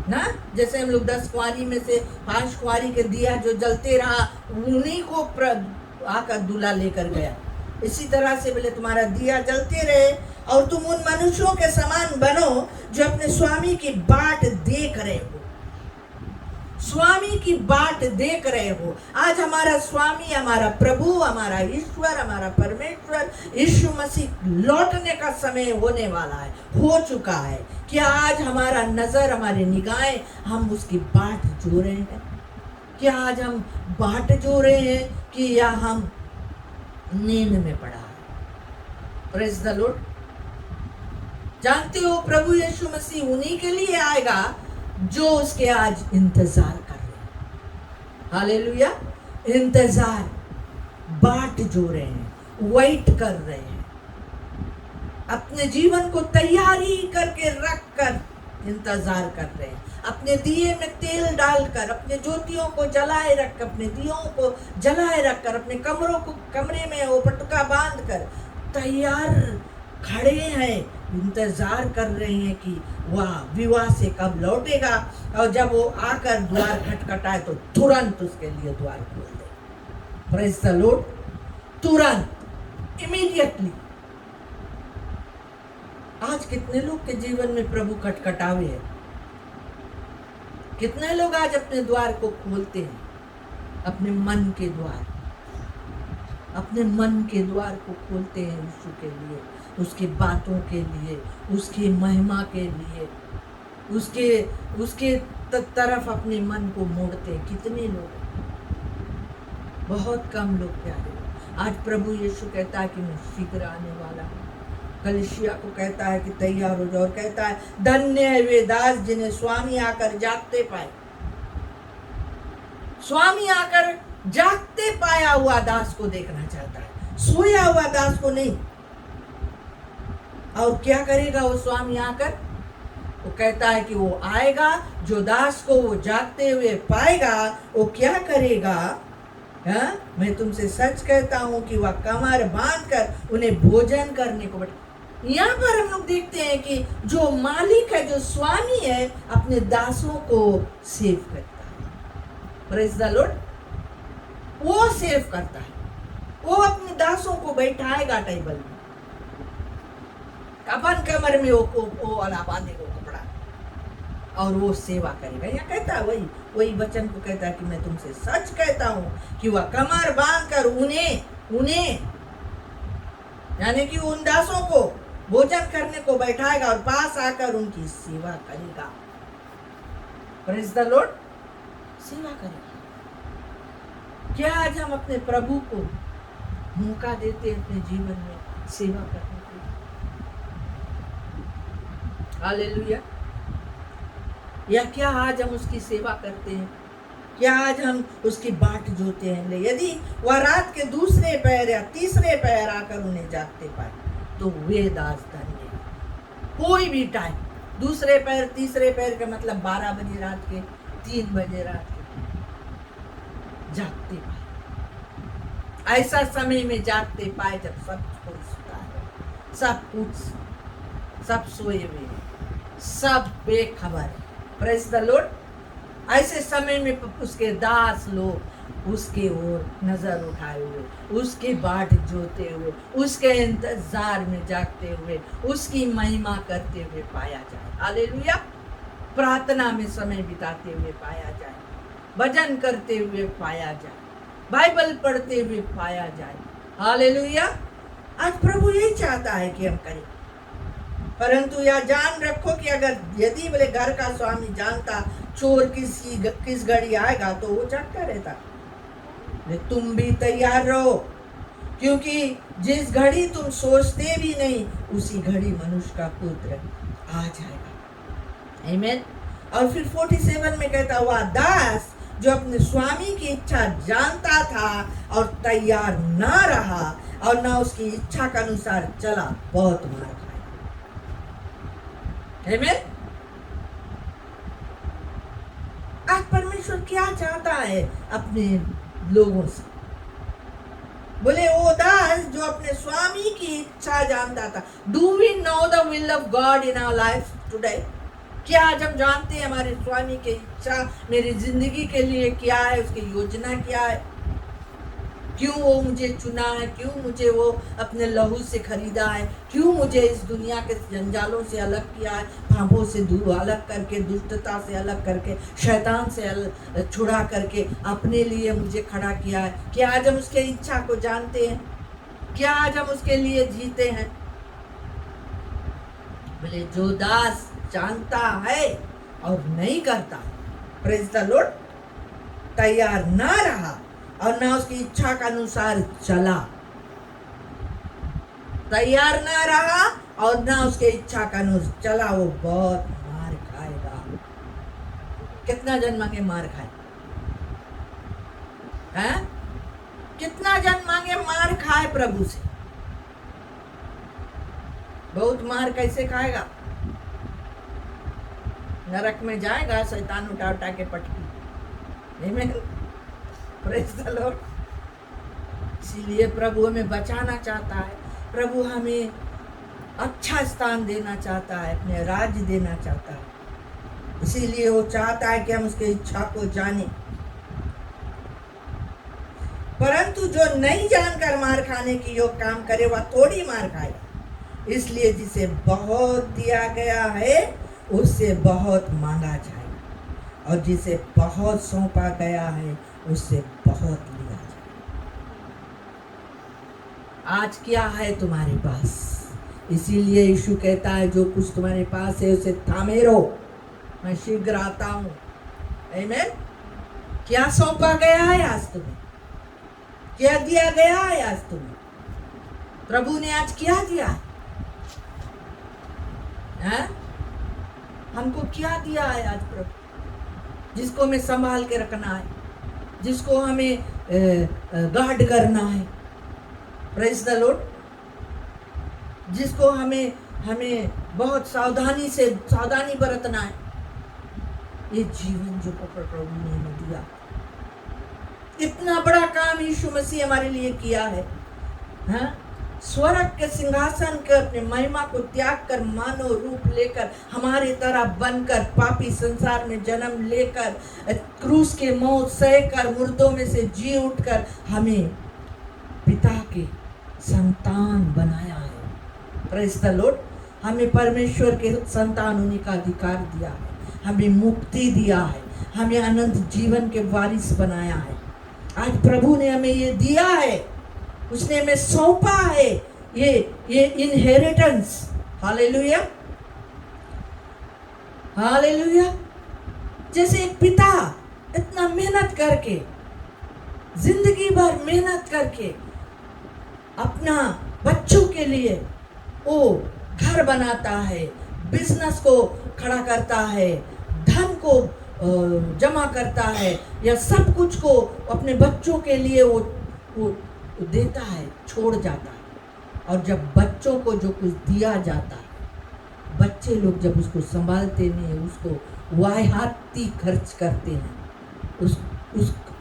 ना। जैसे हम लोग 10 कुंवारी में से 5 कुंवारी के दिया जो जलते रहा, उन्हीं को आकर दूल्हा लेकर गया। इसी तरह से बोले तुम्हारा दिया जलते रहे और तुम उन मनुष्यों के समान बनो जो अपने स्वामी की बाट देख रहे हो। स्वामी की बाट देख रहे हो। आज हमारा स्वामी, हमारा प्रभु, हमारा ईश्वर, हमारा परमेश्वर यीशु मसीह लौटने का समय होने वाला है, हो चुका है। क्या आज हमारा नजर, हमारी निगाहें हम उसकी बाट जो रहे हैं? क्या आज हम बाट जो रहे हैं कि या हम नींद में पड़ा है? Praise the Lord. जानते हो प्रभु यीशु मसीह उन्हीं के लिए आएगा जो उसके आज इंतजार कर रहे हैं। हालेलुया। इंतजार, बाट जो रहे हैं, वेट कर रहे हैं, अपने जीवन को तैयारी करके रख कर इंतजार कर रहे हैं। अपने दिए में तेल डालकर, अपने ज्योतियों को जलाए रख, अपने दियों को जलाए रखकर, अपने कमरे में वो पटुका बांध कर तैयार खड़े हैं, इंतजार कर रहे हैं कि वह विवाह से कब लौटेगा और जब वो आकर द्वार खटखटाए तो तुरंत उसके लिए द्वार खोल दे। Praise the lord. तुरंत, इमीडिएटली। आज कितने लोग के जीवन में प्रभु खटखटावे है? कितने लोग आज अपने द्वार को खोलते हैं? अपने मन के द्वार, अपने मन के द्वार को खोलते हैं यीशु के लिए, उसकी बातों के लिए, उसकी महिमा के लिए, उसके तरफ अपने मन को मोड़ते हैं। कितने लोग? बहुत कम लोग प्यारे। आज प्रभु यीशु कहता है कि मैं शीघ्र आने वाला हूँ। कलीसिया को कहता है कि तैयार हो जाओ और कहता है धन्य है वे दास जिन्हें स्वामी आकर जागते पाए। स्वामी आकर जागते पाया हुआ दास को देखना चाहता है, सोया हुआ दास को नहीं। और क्या करेगा वो स्वामी आकर? वो कहता है कि वो आएगा, जो दास को वो जागते हुए पाएगा वो क्या करेगा? मैं तुमसे सच कहता हूं कि वह कमर बांध कर उन्हें भोजन करने को यहाँ पर हम लोग देखते हैं कि जो मालिक है, जो स्वामी है, अपने दासों को सेव करता है। Praise the Lord. वो सेव करता है, वो अपने दासों को बैठाएगा टेबल में, अपन कमर में वो वाला बांधेगा कपड़ा, और वो सेवा करेगा। यहाँ कहता है वही वचन को कहता है कि मैं तुमसे सच कहता हूं कि वह कमर बांध कर उन्हें यानी कि उन दासों को भोजन करने को बैठाएगा और पास आकर उनकी सेवा करेगा। Praise the Lord. सेवा करेगा। क्या आज हम अपने प्रभु को मौका देते हैं अपने जीवन में सेवा करने के लिए? हालेलुया। या क्या आज हम उसकी सेवा करते हैं? क्या आज हम उसकी बाट जोते हैं? यदि वह रात के दूसरे पैर या तीसरे पैर आकर उन्हें जागते पाए तो वे दास धन्य हैं। कोई भी टाइम, दूसरे पैर तीसरे पैर का मतलब 12 बजे रात के, 3 बजे रात के जागते पाए, ऐसा समय में जागते पाए जब सब कुछ सुता है, सब सोए हुए, सब बेखबर है। Praise the Lord. ऐसे समय में उसके दास लोग उसके ओर नजर उठाए हुए, उसकी बाट जोते हुए, उसके इंतजार में जागते हुए, उसकी महिमा करते हुए पाया जाए। हालेलुया। प्रार्थना में समय बिताते हुए पाया जाए, भजन करते हुए पाया जाए, बाइबल पढ़ते हुए पाया जाए। हालेलुया। आज प्रभु यही चाहता है कि हम करें, परंतु यह जान रखो कि यदि बोले घर का स्वामी जानता चोर किस घड़ी आएगा तो वो जागता रहता। तुम भी तैयार रहो, क्योंकि जिस घड़ी तुम सोचते भी नहीं उसी घड़ी मनुष्य का पुत्र आ जाएगा। आमीन। और फिर 47 में कहता हुआ दास जो अपने स्वामी की इच्छा जानता था और तैयार ना रहा और ना उसकी इच्छा के अनुसार चला, बहुत मार खाया। आमीन। आज परमेश्वर क्या चाहता है अपने लोगों से? बोले वो दास जो अपने स्वामी की इच्छा जानता था। Do we know the will of God in our life today? क्या आज हम जानते हैं हमारे स्वामी की इच्छा मेरी जिंदगी के लिए क्या है, उसकी योजना क्या है? क्यों वो मुझे चुना है, क्यों मुझे वो अपने लहू से खरीदा है, क्यों मुझे इस दुनिया के जंजालों से अलग किया है, पापों से अलग करके, दुष्टता से अलग करके, शैतान से छुड़ा करके अपने लिए मुझे खड़ा किया है। क्या आज हम उसके इच्छा को जानते हैं? क्या आज हम उसके लिए जीते हैं? बोले जो दास जानता है और नहीं करता, प्रेज द लॉर्ड, तैयार ना रहा और ना उसकी इच्छा के अनुसार चला, तैयार ना रहा और ना उसके इच्छा के अनुसार चला, वो बहुत मार खाएगा। कितना जन मांगे मार खाए हैं? कितना जन मांगे मार खाए प्रभु से? बहुत मार कैसे खाएगा? नरक में जाएगा, शैतान उठा उठा के पटकी। आमीन। Praise the Lord. इसीलिए प्रभु हमें बचाना चाहता है, प्रभु हमें अच्छा स्थान देना चाहता है, अपने राज्य देना चाहता है। इसीलिए वो चाहता है कि हम उसकी इच्छा को जानें। परंतु जो नहीं जानकर मार खाने की योग काम करे वह थोड़ी मार खाएगा। इसलिए जिसे बहुत दिया गया है उससे बहुत मांगा जाएगा, और जिसे बहुत सौंपा गया है उससे बहुत लिया जाएगा। आज क्या है तुम्हारे पास? इसीलिए यीशु कहता है जो कुछ तुम्हारे पास है उसे थामे रहो, मैं शीघ्र आता हूं। आमीन। क्या सौंपा गया है आज तुम्हें? क्या दिया गया है आज तुम्हें? प्रभु ने आज क्या दिया है? हमको क्या दिया है आज प्रभु, जिसको हमें संभाल के रखना है, जिसको हमें गार्ड करना है? Praise the Lord. जिसको हमें बहुत सावधानी बरतना है। ये जीवन जो प्रभु ने हमें दिया, इतना बड़ा काम यीशु मसीह हमारे लिए किया है। हाँ? स्वर्ग के सिंहासन के अपने महिमा को त्याग कर मानव रूप लेकर हमारी तरह बनकर पापी संसार में जन्म लेकर क्रूस के मौत सहकर मुर्दों में से जी उठकर हमें पिता के संतान बनाया है। Praise the Lord. हमें परमेश्वर के संतान होने का अधिकार दिया है, हमें मुक्ति दिया है, हमें अनंत जीवन के वारिस बनाया है। आज प्रभु ने हमें ये दिया है, उसने हमें सौंपा है ये इनहेरिटेंस। Hallelujah, hallelujah. जैसे एक पिता इतना मेहनत करके, जिंदगी भर मेहनत करके अपना बच्चों के लिए वो घर बनाता है, बिजनेस को खड़ा करता है, धन को जमा करता है, या सब कुछ को अपने बच्चों के लिए वो देता है, छोड़ जाता है। और जब बच्चों को जो कुछ दिया जाता है, बच्चे लोग जब उसको संभालते नहीं, उसको वाहियाती खर्च करते हैं,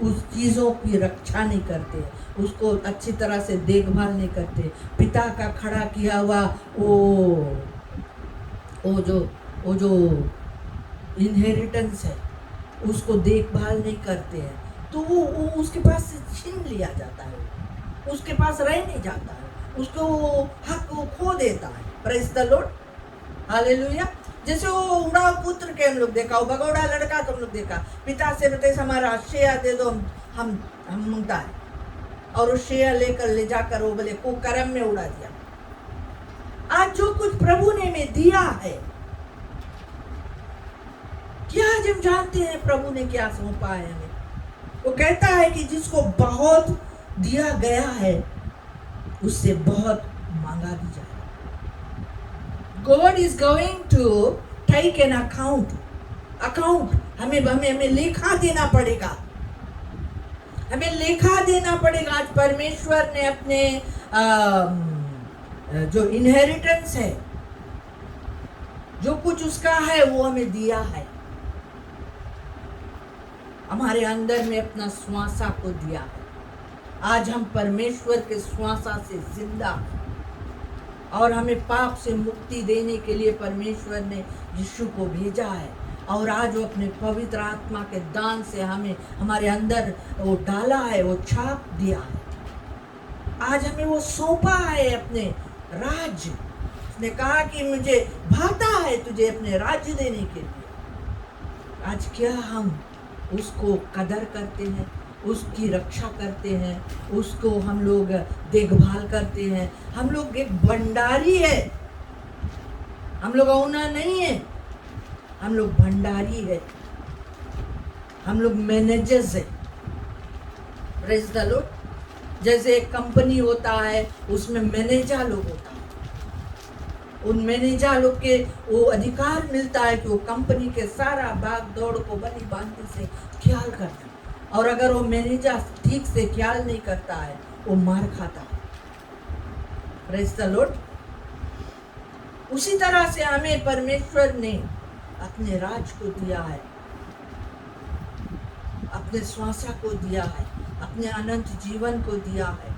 उस चीज़ों की रक्षा नहीं करते, उसको अच्छी तरह से देखभाल नहीं करते, पिता का खड़ा किया हुआ वो जो इनहेरिटेंस है उसको देखभाल नहीं करते हैं, तो वो उसके पास से छीन लिया जाता है, उसके पास रह नहीं जाता है, उसको हक वो खो देता है। Praise the Lord, hallelujah. जैसे वो उड़ाव पुत्र के हम लोग देखा, वो भगोड़ा लड़का को हम लोग देखा, पिता से बताइए हमारा शेयर दे दो, हम मांगता है, और वो शेयर लेकर ले जाकर वो बोले कुकर्म में उड़ा दिया। आज जो कुछ प्रभु ने हमें दिया है, क्या आज हम जानते हैं प्रभु ने क्या सौंपा है हमें? वो कहता है कि जिसको बहुत दिया गया है उससे बहुत मांगा भी जाएगा। God is going to take an account। हमें लेखा देना पड़ेगा, हमें लेखा देना पड़ेगा। आज परमेश्वर ने अपने जो इनहेरिटेंस है, जो कुछ उसका है वो हमें दिया है, हमारे अंदर में अपना श्वासा को दिया है। आज हम परमेश्वर के श्वासा से जिंदा हैं, और हमें पाप से मुक्ति देने के लिए परमेश्वर ने यीशु को भेजा है, और आज वो अपने पवित्र आत्मा के दान से हमें हमारे अंदर वो डाला है, वो छाप दिया है। आज हमें वो सौंपा है अपने राज्य। उसने कहा कि मुझे भाता है तुझे अपने राज्य देने के लिए। आज क्या हम उसको कदर करते हैं, उसकी रक्षा करते हैं, उसको हम लोग देखभाल करते हैं? हम लोग एक भंडारी है, हम लोग औना नहीं है, हम लोग भंडारी है, हम लोग मैनेजर्स है। Praise the Lord. जैसे एक कंपनी होता है, उसमें मैनेजर लोग होता है, उन मैनेजर लोग के वो अधिकार मिलता है कि वो कंपनी के सारा भाग दौड़ को बनी बांधी से ख्याल करना, और अगर वो मैनेजर ठीक से ख्याल नहीं करता है वो मार खाता है। Praise the Lord. उसी तरह से हमें परमेश्वर ने अपने राज को दिया है, अपने श्वासा को दिया है, अपने अनंत जीवन को दिया है।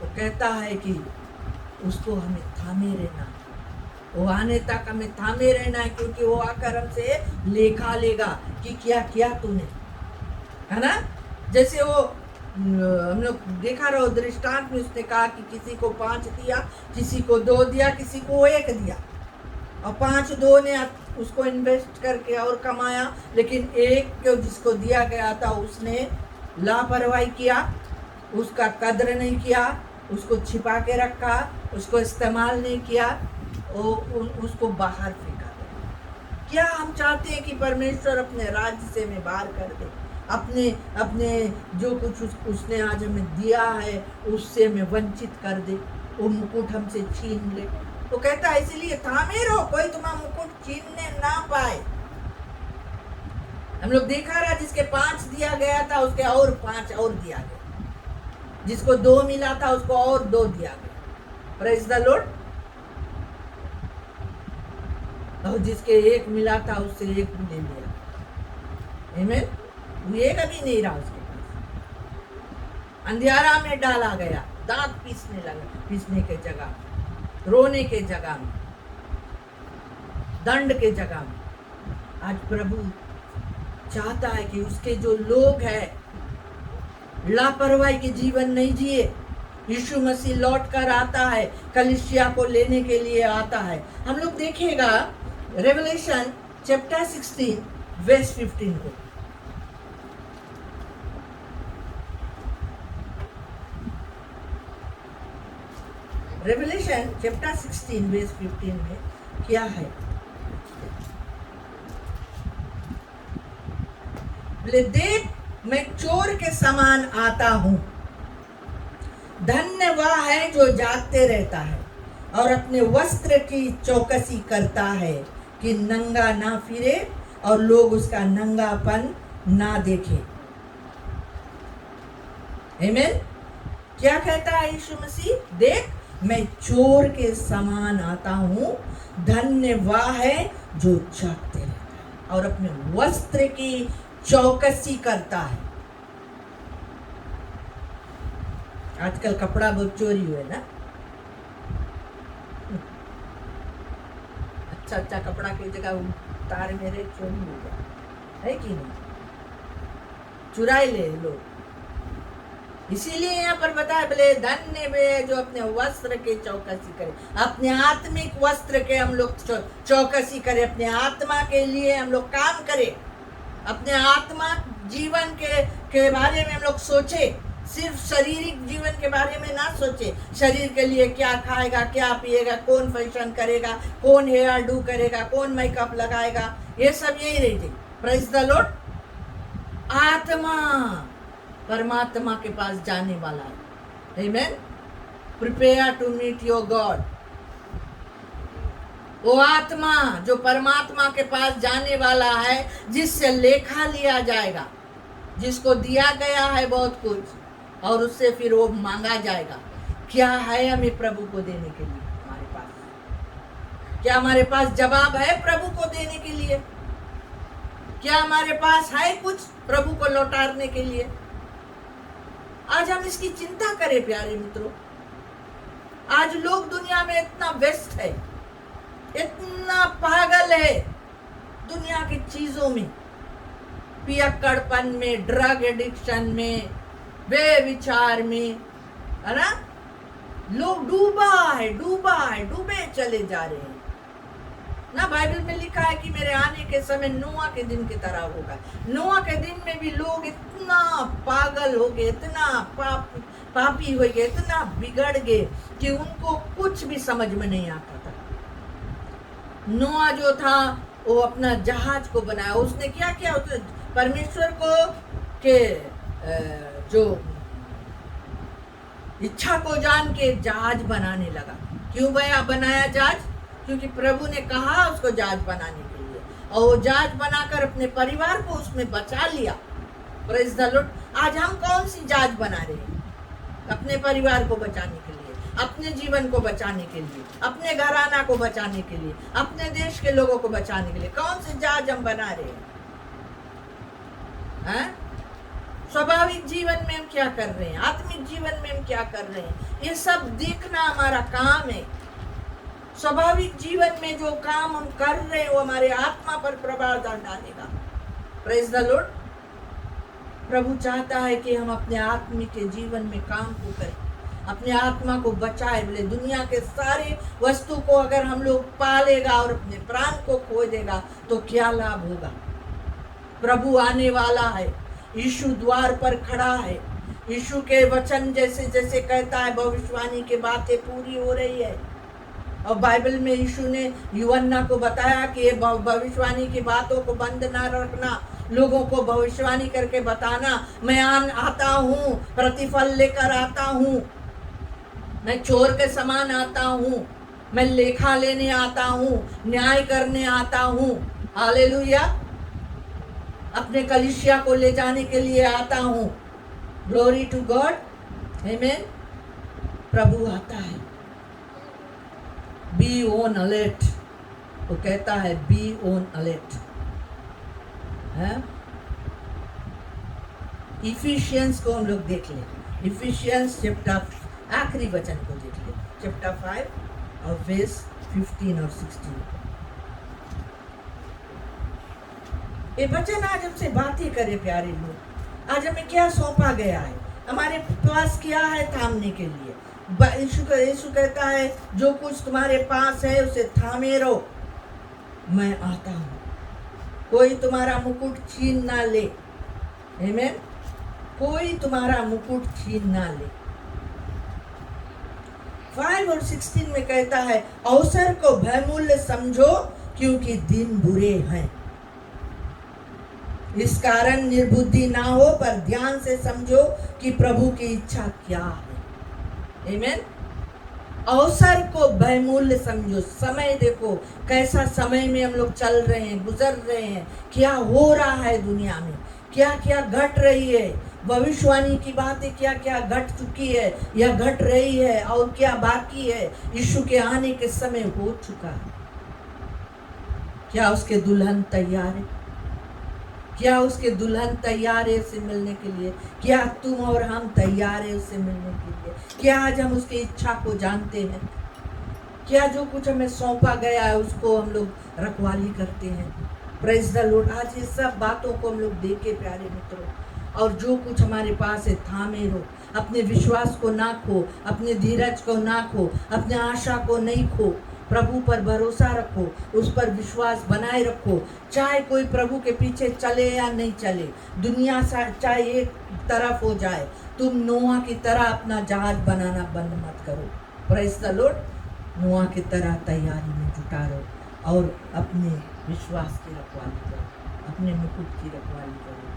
वो कहता है कि उसको हमें थामे रहना है, वो आने तक हमें थामे रहना है, क्योंकि वो आकर हमसे लेखा लेगा कि क्या किया तूने, है ना। जैसे वो हम लोग देखा रहो दृष्टांत में, उसने कहा कि किसी को 5 दिया, किसी को 2 दिया, किसी को 1 दिया, और 5-2 ने उसको इन्वेस्ट करके और कमाया, लेकिन 1 को जिसको दिया गया था उसने लापरवाही किया, उसका कद्र नहीं किया, उसको छिपा के रखा, उसको इस्तेमाल नहीं किया, उसको बाहर फेंका गया। क्या हम चाहते हैं कि परमेश्वर अपने राज्य से हमें बाहर कर दे, अपने जो कुछ उसने आज हमें दिया है उससे हमें वंचित कर दे, वो मुकुट हमसे छीन ले? वो कहता है इसीलिए थामे रहो, कोई तुम्हारा मुकुट छीनने ना पाए। हम लोग देखा रहा, जिसके 5 दिया गया था उसके और 5 और दिया गया, जिसको 2 मिला था उसको और 2 दिया गया। Praise the Lord. और जिसके 1 मिला था उससे 1 भी ले लिया। आमीन। 1 अभी नहीं रहा उसके पास, अंधियारा में डाला गया, दांत पीसने के जगह, रोने के जगह में, दंड के जगह में। आज प्रभु चाहता है कि उसके जो लोग हैं लापरवाही के जीवन नहीं जिए। यीशु मसीह लौट कर आता है, कलीसिया को लेने के लिए आता है। हम लोग देखेगा रेवलेशन चैप्टर 16 वर्स 15 को। रेवलेशन चैप्टर 16 वर्स 15 में क्या है? बोले, देख मैं चोर के समान आता हूं, धन्य वह है जो जागते रहता है और अपने वस्त्र की चौकसी करता है कि नंगा ना फिरे और लोग उसका नंगापन ना देखे। आमीन। क्या कहता है यीशु मसीह? देख मैं चोर के समान आता हूं, धन्य वह है जो जागते रहता है और अपने वस्त्र की चौकसी करता है। आजकल कपड़ा बहुत चोरी हुए ना, अच्छा अच्छा कपड़ा की जगह उतार मेरे चोरी हो गया है कि नहीं, चुराई ले लोग। इसीलिए यहाँ पर बताया, बोले धन्य वे जो अपने वस्त्र के चौकसी करे, अपने आत्मिक वस्त्र के हम लोग चौकसी करें, अपने आत्मा के लिए हम लोग काम करें, अपने आत्मा जीवन के बारे में हम लोग सोचे, सिर्फ शारीरिक जीवन के बारे में ना सोचे। शरीर के लिए क्या खाएगा, क्या पिएगा, कौन फैशन करेगा, कौन हेयर डू करेगा, कौन मेकअप लगाएगा, ये सब यही रहते। Praise the Lord. आत्मा परमात्मा के पास जाने वाला है। आमीन। Prepare to meet your God. वो आत्मा जो परमात्मा के पास जाने वाला है, जिससे लेखा लिया जाएगा, जिसको दिया गया है बहुत कुछ और उससे फिर वो मांगा जाएगा। क्या है हमें प्रभु को देने के लिए? हमारे पास क्या, हमारे पास जवाब है प्रभु को देने के लिए? क्या हमारे पास है कुछ प्रभु को लौटाने के लिए? आज हम इसकी चिंता करें प्यारे मित्रों। आज लोग दुनिया में इतना व्यस्त है, इतना पागल है दुनिया की चीजों में, पियक्कड़पन में, ड्रग एडिक्शन में, बेविचार में, है ना। लोग डूबे चले जा रहे हैं ना। बाइबल में लिखा है कि मेरे आने के समय नोआ के दिन की तरह होगा। नोआ के दिन में भी लोग इतना पागल हो गए, इतना पापी हो गए, इतना बिगड़ गए कि उनको कुछ भी समझ में नहीं आता था। नोआ जो था वो अपना जहाज को बनाया। उसने क्या किया? उसने परमेश्वर को के जो इच्छा को जान के जहाज बनाने लगा। क्यों बनाया जहाज? क्योंकि प्रभु ने कहा उसको जहाज बनाने के लिए, और वो जहाज बनाकर अपने परिवार को उसमें बचा लिया। Praise the Lord. आज हम कौन सी जहाज बना रहे हैं? अपने परिवार को बचाने के लिए, अपने जीवन को बचाने के लिए, अपने घराना को बचाने के लिए, अपने देश के लोगों को बचाने के लिए कौन से जहाज हम बना रहे हैं? स्वाभाविक जीवन में हम क्या कर रहे हैं, आत्मिक जीवन में हम क्या कर रहे हैं, ये सब देखना हमारा काम है। स्वाभाविक जीवन में जो काम हम कर रहे हैं वो हमारे आत्मा पर प्रभाव डालेगा। Praise the Lord. प्रभु चाहता है कि हम अपने आत्मिक के जीवन में काम को करें, अपने आत्मा को बचाए। बोले दुनिया के सारे वस्तु को अगर हम लोग पालेगा और अपने प्राण को खो देगा तो क्या लाभ होगा? प्रभु आने वाला है, यीशु द्वार पर खड़ा है। यीशु के वचन जैसे जैसे कहता है, भविष्यवाणी की बातें पूरी हो रही है। और बाइबल में यीशु ने यूहन्ना को बताया कि भविष्यवाणी की बातों को बंद ना रखना, लोगों को भविष्यवाणी करके बताना, मैं आता हूँ, प्रतिफल लेकर आता हूँ, मैं चोर के समान आता हूँ, मैं लेखा लेने आता हूँ, न्याय करने आता हूँ। हालेलुया। अपने कलीसिया को ले जाने के लिए आता हूँ। Glory to God. आमीन। प्रभु आता है। Be on alert. वो कहता है बी ऑन अलर्ट है। इफिशियंस को हम लोग देख लें। इफिशियंस चैप्टर आखिरी वचन को देख ले, चैप्टर 5 और वर्स 15 और 16। ये वचन आज हमसे बातें करे प्यारे लोग। आज हमें क्या सौंपा गया है, हमारे पास क्या है थामने के लिए। यीशु कहता है जो कुछ तुम्हारे पास है उसे थामे रहो, मैं आता हूँ, कोई तुम्हारा मुकुट छीन ना ले। आमीन। कोई तुम्हारा मुकुट छीन ना ले। 5 और 16 में कहता है अवसर को बहुमूल्य समझो क्योंकि दिन बुरे हैं। इस कारण निर्बुद्धि ना हो पर ध्यान से समझो कि प्रभु की इच्छा क्या है। आमीन। अवसर को बहुमूल्य समझो। समय देखो कैसा समय में हम लोग चल रहे हैं, गुजर रहे हैं, क्या हो रहा है दुनिया में, क्या क्या घट रही है, भविष्यवाणी की बातें क्या क्या घट चुकी है या घट रही है और क्या बाकी है। यीशु के आने के समय हो चुका है। क्या उसके दुल्हन तैयार है? क्या उसके दुल्हन तैयार है उससे मिलने के लिए? क्या तुम और हम तैयार है उससे मिलने के लिए? क्या आज हम उसकी इच्छा को जानते हैं? क्या जो कुछ हमें सौंपा गया है उसको हम लोग रखवाली करते हैं? Praise the Lord. आज ये सब बातों को हम लोग देखे प्यारे मित्रों, और जो कुछ हमारे पास है थामे रहो। अपने विश्वास को ना खो, अपने धीरज को ना खो, अपने आशा को नहीं खो। प्रभु पर भरोसा रखो, उस पर विश्वास बनाए रखो। चाहे कोई प्रभु के पीछे चले या नहीं चले, दुनिया चाहे एक तरफ हो जाए, तुम नोआ की तरह अपना जहाज बनाना बंद मत करो। Praise the Lord. नोआ की तरह तैयारी में जुटा रहो और अपने विश्वास की रखवाली करो, अपने मुकुट की रखवाली करो।